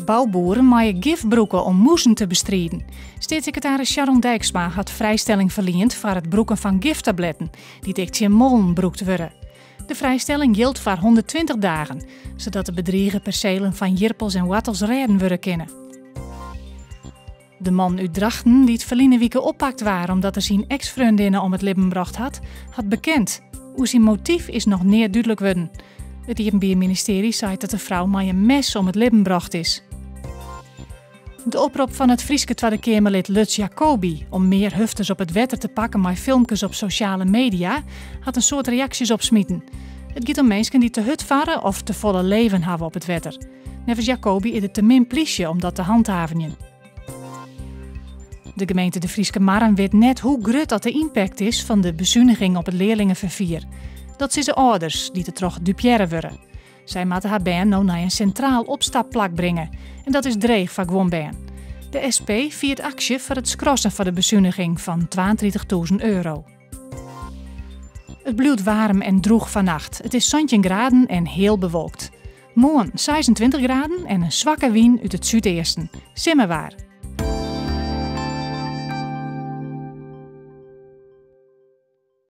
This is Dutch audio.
Bouwboeren maaien gifbroeken om moezen te bestrijden. Staatssecretaris Sharon Dijksma had vrijstelling verleend voor het broeken van giftabletten, die tegen in mollen broekt worden. De vrijstelling geldt voor 120 dagen, zodat de bedriegen percelen van jirpels en wattels redden worden kunnen. De man uit Drachten, die het verleden week oppakt waren omdat er zijn ex-vriendinnen om het leven bracht had bekend. Hoe zijn motief is nog niet duidelijk worden. Het Openbaar Ministerie zei dat de vrouw met een mes om het leven bracht is. De oproep van het Frieske Tweede Kamerlid Lutz Jacobi om meer hufters op het wetter te pakken met filmpjes op sociale media had een soort reacties opsmieten. Het gaat om mensen die te hut varen of te volle leven hebben op het wetter. Nevens Jacobi is het te min pliesje om dat te handhaven. De gemeente De Frieske Marren weet net hoe groot dat de impact is van de bezuiniging op het leerlingenvervier. Dat zijn de ouders die te terug dupiëren worden. Zij moeten haar baan nou naar een centraal opstapplak brengen. En dat is dreig van gewoon baan. De SP viert actie voor het schrossen van de bezuiniging van €32.000. Het blijft warm en droog vannacht. Het is 17 graden en heel bewolkt. Morgen 26 graden en een zwakke wind uit het zuidoosten. Simmerwaar.